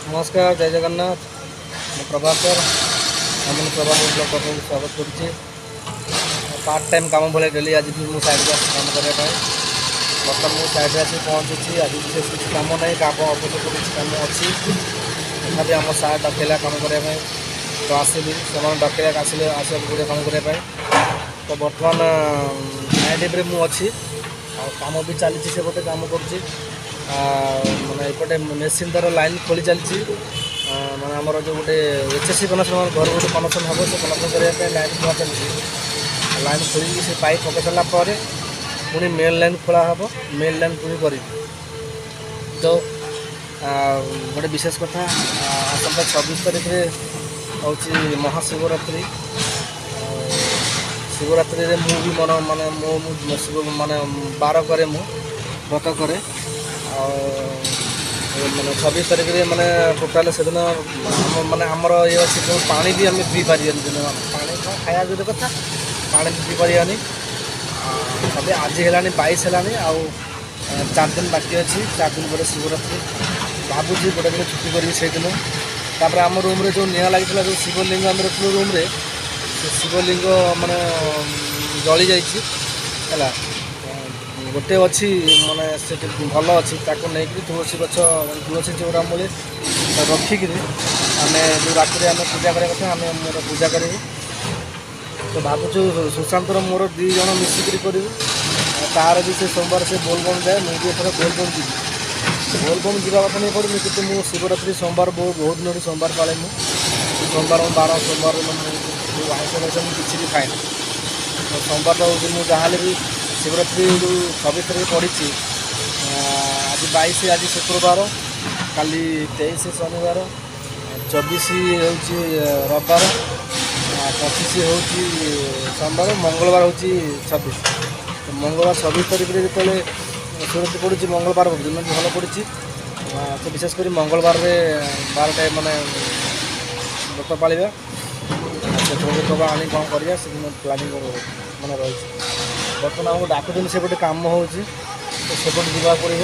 नमस्कार जय जगन्नाथ ମୁଁ ପ୍ରଭାକର ଆମ ପ୍ରଭାକର ବ୍ଲଗକୁ ସ୍ୱାଗତ କରୁଛି। ପାର୍ଟ ଟାଇମ୍ କାମ ଭଳିଆ ଡେଲି ଆଜି ବି ମୁଁ ସାଇଡ଼୍ରେ ଆସି କାମ କରିବା ପାଇଁ ବର୍ତ୍ତମାନ ମୁଁ ସାଇଡ଼୍ରେ ଆସି ପହଞ୍ଚୁଛି। ଆଜି ବିଶେଷ କିଛି କାମ ନାହିଁ, କାମ ଅବଶ୍ୟ କିଛି କାମ ଅଛି, ତଥାପି ଆମ ସାର୍ ଡକେଇଲା କାମ କରିବା ପାଇଁ ତ ଆସିଲି। ସେମାନେ ଡକେଇଲା ଆସିବାକୁ ପଡ଼ିବ କାମ କରିବା ପାଇଁ। ତ ବର୍ତ୍ତମାନ ନାଇଟ୍ ଡ୍ୟୁଟିରେ ମୁଁ ଅଛି ଆଉ କାମ ବି ଚାଲିଛି, ସେପଟେ କାମ କରୁଛି। ମାନେ ଏପଟେ ମେସିନ୍ ତାର ଲାଇନ୍ ଖୋଳି ଚାଲିଛି। ମାନେ ଆମର ଯେଉଁ ଗୋଟେ ଏଚ୍ଏସ୍ସି କନେକ୍ସନ୍ ଘର ଗୋଟେ କନେକ୍ସନ୍ ହେବ, ସେ କନେକ୍ସନ୍ କରିବା ପାଇଁ ଲାଇନ୍ ଖୋଳା ଚାଲିଛି। ଲାଇନ୍ ଖୋଳିକି ସେ ପାଇପ୍ ପକାଇ ସାରିଲା ପରେ ପୁଣି ମେନ୍ ଲାଇନ୍ ଖୋଳା ହେବ, ମେନ୍ ଲାଇନ୍ ପୁଣି କରିବି। ତ ଗୋଟେ ବିଶେଷ କଥା, ଆସନ୍ତା 26 ତାରିଖରେ ହେଉଛି ମହାଶିବରାତ୍ରି। ଶିବରାତ୍ରିରେ ମୁଁ ବି ମାନେ ମାନେ ବାର କରେ, ମୁଁ ବ୍ରତ କରେ। ଆଉ ମାନେ 26 ତାରିଖରେ ମାନେ ଟୋଟାଲ୍ ସେଦିନ ମାନେ ଆମର ଇଏ ଅଛି, ଯେଉଁ ପାଣି ବି ଆମେ ପିଇ ପାରିବାନି। ଦିନ ପାଣି କ'ଣ ଖାଇବା ଦୂର କଥା, ପାଣି ବି ପିଇ ପାରିବାନି। ତବେ ଆଜି ହେଲାଣି 22 ହେଲାଣି, ଆଉ 4 ଦିନ ବାକି ଅଛି। 4 ଦିନ ପରେ ଶିବରାତ୍ରି। ଭାବୁଛି ଗୋଟେ ଦିନ ଛୁଟି କରିବି ସେଇଦିନ। ତାପରେ ଆମ ରୁମ୍ରେ ଯେଉଁ ନିଆଁ ଲାଗିଥିଲା, ଯେଉଁ ଶିବଲିଙ୍ଗ ଆମେ ରଖିଲୁ ରୁମ୍ରେ, ସେ ଶିବଲିଙ୍ଗ ମାନେ ଜଳି ଯାଇଛି ହେଲା। ଗୋଟେ ଅଛି ମାନେ ସେଠି ଭଲ ଅଛି, ତାକୁ ନେଇକରି ତୁଳସୀ ଗଛ ତୁଳସୀ ଚଉରା ମୂଳେ ରଖିକିରି ଆମେ ଯେଉଁ ରାତିରେ ଆମେ ପୂଜା କରିବା କଥା ଆମେ ମୋର ପୂଜା କରିବୁ। ତ ଭାବୁଛୁ ସୁଶାନ୍ତର ମୋର 2 ଜଣ ମିଶିକିରି କରିବୁ। ତାର ବି ସେ ସୋମବାର ସେ ବୋଲବମ୍ ଯାଏ, ମୁଁ ବି ଏଥର ବୋଲବମ୍ ଯିବି। ବୋଲବମ୍ ଯିବା କଥା ନେଇ ପଡ଼ୁନି, କିନ୍ତୁ ମୁଁ ଶିବରାତ୍ରି ସୋମବାର ବହୁତ ଦିନରୁ ସୋମବାର ପାଳେ। ମୁଁ ସୋମବାର ବାର ସୋମବାର ଯେଉଁ ଆଇଁଷ ମୁଁ କିଛି ବି ଖାଏନି। ତ ସୋମବାରଟା ହେଉଛି ମୁଁ ଯାହାହେଲେ ବି ଶିବରାତ୍ରି ଯେଉଁ 26 ତାରିଖ ପଡ଼ିଛି, ଆଜି 22, ଆଜି ଶୁକ୍ରବାର, କାଲି 23 ଶନିବାର, 24 ହେଉଛି ରବିବାର, 25 ହେଉଛି ସୋମବାର, ମଙ୍ଗଳବାର ହେଉଛି 26। ମଙ୍ଗଳବାର 26 ତାରିଖରେ ଯେତେବେଳେ ଶିବରାତ୍ରି ପଡ଼ୁଛି, ମଙ୍ଗଳବାର ଦିନ ଭଲ ପଡ଼ିଛି। ତ ବିଶେଷ କରି ମଙ୍ଗଳବାରରେ ବାରଟା ମାନେ ବ୍ରତ ପାଳିବା, ସେ ଭୋଗ ଆଣି କ'ଣ କରିବା ସେଦିନ ପ୍ଲାନିଂ ମାନେ ରହିଛି। ବର୍ତ୍ତମାନ ଆମକୁ ଡାକୁଛନ୍ତି, ସେପଟେ କାମ ହେଉଛି, ତ ସେପଟେ ଯିବାକୁ ପଡ଼ିବ।